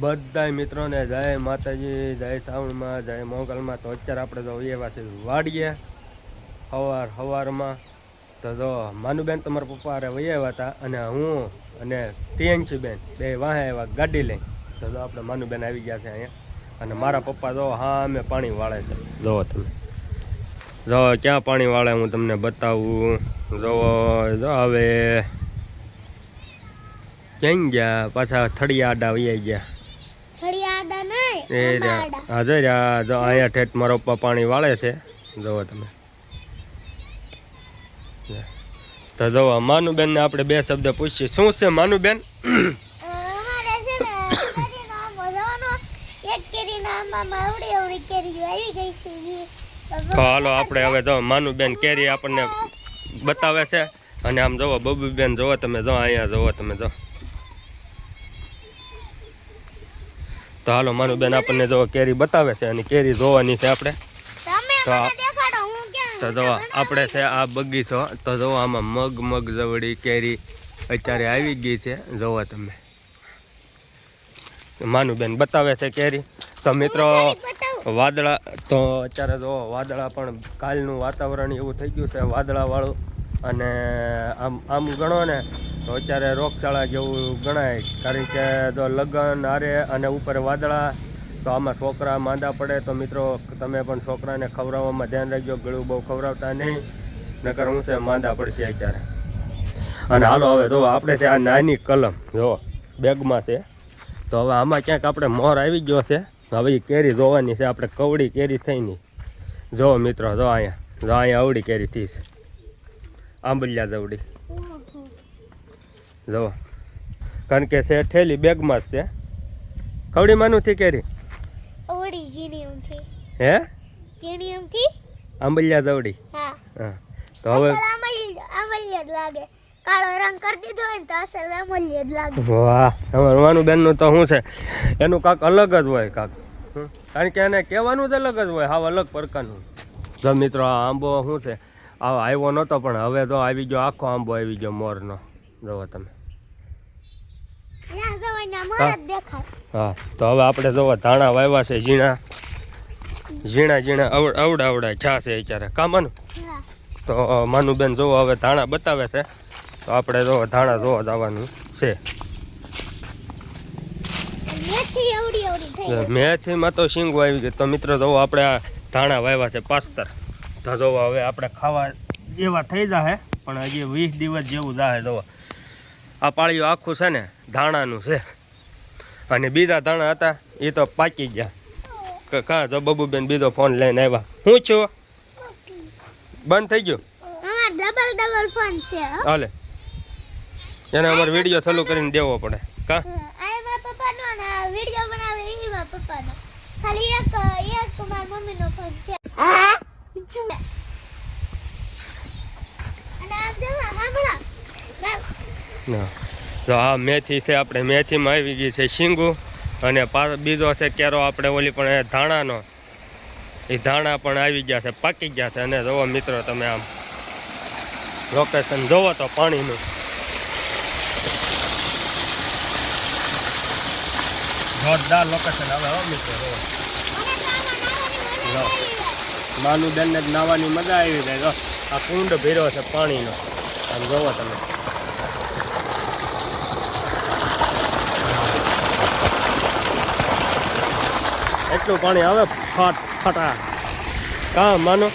બધા મિત્રોને જય માતાજી, જય શ્રાવણમાં, જય મોગલમાં. તો અત્યારે આપણે તો એવા છે વાડીએ સવારમાં. તો જો માનુબેન તમારા પપ્પા અરે વૈયા હતા અને હું અને ટીએનસી બેન બે વાહે એવા ગાડી લઈ. તો જો આપણે માનુબેન આવી ગયા છે અહીંયા અને મારા પપ્પા જો હા અમે પાણી વાળે છે. જોવો તમે, જો ક્યાં પાણી વાળે હું તમને બતાવું. જોવો જો હવે ક્યાં ગયા પાછા થળિયા આડા વૈયા ગયા. હાજર જો અહીંયા ઠેઠ મારો પપ્પા પાણી વાળે છે. જોવો તમે. તો જો માનુબેન ને આપણે બે શબ્દ પૂછીએ. શું છે માનુબેન? તો હાલો આપણે હવે જો માનુબેન કેરી આપણને બતાવે છે. અને આમ જોવો બબુબેન જોવો તમે, જો અહીંયા જોવો તમે જો. તો હાલો માનુબેન આપણને જો કેરી બતાવે છે અને કેરી જોવાની છે આપણે. તો જો આપણે છે આ બગીચો. તો જો આમાં મગ જવડી કેરી અત્યારે આવી ગઈ છે. જોવો તમે, માનુબેન બતાવે છે કેરી. તો મિત્રો વાદળા તો અત્યારે જો વાદળા પણ કાલનું વાતાવરણ એવું થઈ ગયું છે વાદળાવાળું. અને આમ ગણો ને તો અત્યારે રોગચાળા જેવું ગણાય. કારણ કે જો લગ્ન હારે અને ઉપર વાદળા, તો આમાં છોકરા માંદા પડે. તો મિત્રો તમે પણ છોકરાને ખવડાવવામાં ધ્યાન રાખજો, ગળું બહુ ખવડાવતા નહીં, નકર હું છે માંદા પડશે અત્યારે. અને હાલો હવે જો આપણે છે આ નાની કલમ જો બેગમાં છે. તો હવે આમાં ક્યાંક આપણે મોર આવી ગયો છે. હવે એ કેરી જોવાની છે આપણે, કવડી કેરી થઈ નહીં. જો મિત્રો જો અહીંયા અવડી કેરી થઈ છે, આંબલિયા જવડી. જો કારણ કે છે ઠેલી બેગમાં જ છે. કવડી માનું થી કેરી હે આંબલિયા જવડી. હા તો હવે કાળો રંગ કરી દીધો હોય તો અસલ આંબલિયા જ લાગે. વાહ, અમારું માનુબેન નું તો શું છે એનું કાંક અલગ જ હોય કાંક. કારણ કે એને કહેવાનું જ અલગ જ હોય, હાવ અલગ પ્રકારનું. જો મિત્રો આ આંબો શું છે આવ્યો નહોતો પણ હવે તો આવી ગયો, આખો આંબો આવી ગયો મોરનો. જોવો તમે. હા તો હવે આપણે જોવો ધાણા વાવ્યા છે ઝીણા અવડા છા છે અત્યારે કામાનું. તો માનુબેન જોવો હવે ધાણા બતાવે છે. તો આપણે જોવો ધાણા જોવા જવાનું છે. મેથીમાં તો શીંગો આવી ગઈ. તો મિત્રો જોવો આપણે આ ધાણા વાવ્યા છે પાસ્તર. તો જોવો હવે આપણે ખાવા જેવા થઈ જાય પણ હજી 20 દિવસ જેવું જાય. જોવો આ પાળિયું આખું છે ને ધાણાનું છે. અને બીજા ધાણા હતા એ તો પાકી ગયા. કાં જો બબુબેન બીજો ફોન લઈને આવ્યા. હું છું બંધ થઈ ગયું ડબલ ફોન છે. હાલે એને અમારે વિડીયો ચાલુ કરીને દેવો પડે. કા વિડીયો બનાવે એમાં પપ્પાનો ખાલી એક મારા મમ્મીનો ફોન છે. અને આમ દેવા સાંભળો તો આ મેથી છે આપણે, મેથીમાં આવી ગઈ છે શીંગું. અને બીજો છે કેરો આપણે ઓલી પણ ધાણાનો, એ ધાણા પણ આવી ગયા છે, પાકી ગયા છે. અને જોવો મિત્રો તમે આમ લોકેશન જોવો તો પાણીનું જોરદાર લોકેશન આવે હો મિત્રો. જોવો માનુબેનને જ નાવાની મજા આવી જાય. જો આ કુંડ ભર્યો છે પાણીનો, આમ જોવો તમે. એટલું પાણી આવે ફટા. કાં માનો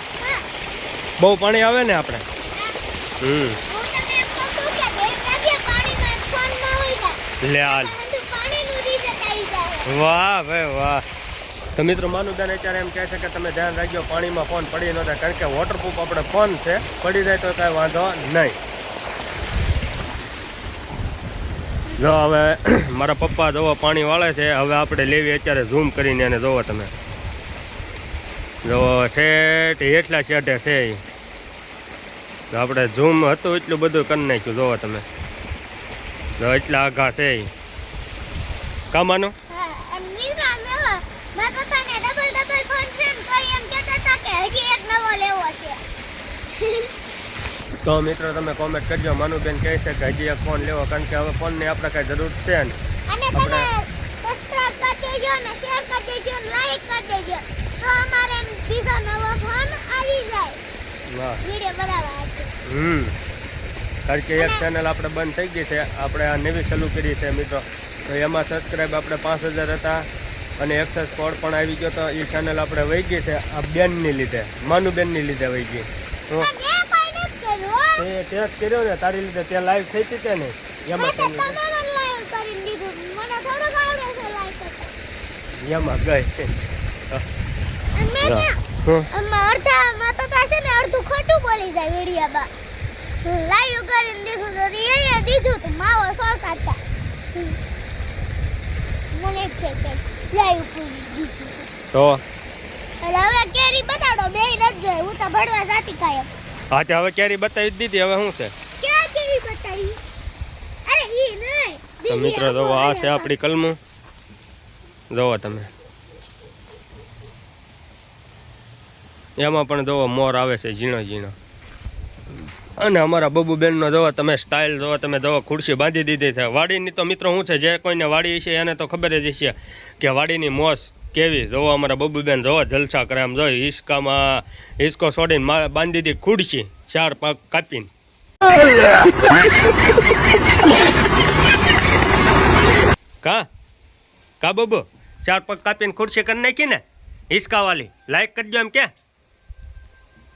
બહુ પાણી આવે ને આપણે. લે હાલ, વાહ ભાઈ વાહ. તો મિત્રો માનુબેન અત્યારે એમ કહે છે કે તમે ધ્યાન રાખજો પાણીમાં ફોન પડી ન જાય. કારણ કે વોટરપ્રૂફ આપણે ફોન છે, પડી જાય તો કાંઈ વાંધો નહીં. જો હવે મારા પપ્પા જોવો પાણી વાળે છે. હવે આપણે લેવી અત્યારે ઝૂમ કરીને એને જોવો તમે. જો શેઠ એટલા શેઠે છે તો આપણે ઝૂમ હતું એટલું બધું કરી નાખ્યું. જોવો તમે, જો એટલા આઘા છે કામાનું. તો મિત્રો તમે કોમેન્ટ કરજો. માનુબેન કહે છે કે હજી એક ફોન લેવો, કારણ કે હવે ફોનની આપણે કાંઈ જરૂર છે ને. અને તમે સબસ્ક્રાઇબ દેજો ને શેર કરી દેજો ને લાઈક કરી દેજો તો અમારે બીજો નવો ફોન આવી જાય વાહ વિડિયો બનાવવા છે. કારણ કે એક ચેનલ આપણે બંધ થઈ ગઈ છે, આપણે આ નવી ચાલુ કરી છે મિત્રો. તો એમાં સબસ્ક્રાઈબ આપણે 5000 હતા અને એક્સેસ કોડ પણ આવી ગયો. તો એ ચેનલ આપણે વહી ગઈ છે આ બેનની લીધે, માનુબેનની લીધે વહી ગઈ. પણ મેં કોઈ નથી કર્યું. તે ટેસ્ટ કર્યો ને તારી લીધે, તે લાઈવ થઈ હતી તે ને એમાં મેં તો તમારે લાઈવ કરી દીધું. મને થોડુંક આવડે છે લાઈવ કરતા. એમાં ગઈ. અને અડધા પપ્પા છે ને અડધું ખોટું બોલી જાય વિડીયોમાં. લાઈવ કરીને દીધું તો એ દીધું તો માવો સોળકાતા. મને છે કે લાઈવ કરી દીધું. તો એટલે હવે કેરી બતાડો બે નથી જોઈ. હું તો ભણવા જાતી કાયમ. હા તે હવે કેરી બતાવી જ દીધી, હવે શું છે? ક્યાં કેરી બતાવી? અરે ઈ નહીં. તો મિત્રો જોવો આ છે આપણી કલમું. જોવો તમે એમાં પણ જોવો મોર આવે છે ઝીણો ઝીણો. અને અમારા બબુબેનનો જોવો તમે સ્ટાઇલ જોવો તમે, જોવો ખુરશી બાંધી દીધી છે. વાડીની તો મિત્રો શું છે, જે કોઈને વાડી છે એને તો ખબર જ છે કે વાડીની મોસ કેવી. જોવો અમારા બબુબેન જોવો જલસા કરે એમ. જોઈ હિસકામાં હિસકો છોડીને બાંધી દીધી ખુરશી 4 પગ કાપીને. કા બબુ 4 પગ કાપીને ખુરશી કરી નાખી ને હિસકા વાલી. લાઈક કરજો એમ કે,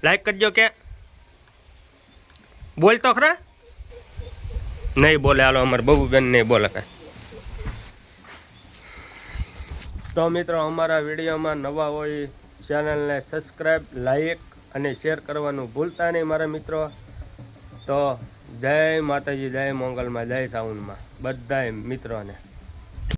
લાઈક કરજો કે. બોલ તો ખરા. નહીં બોલે. હાલો અમારે બબુબેન નહીં બોલે કાંઈ. તો મિત્રો અમારા વિડીયોમાં નવા હોય ચેનલને સબસ્ક્રાઈબ, લાઈક અને શેર કરવાનું ભૂલતા નહીં મારા મિત્રો. તો જય માતાજી, જય મંગલમાં, જય સાઉન્ડમાં બધાય મિત્રોને.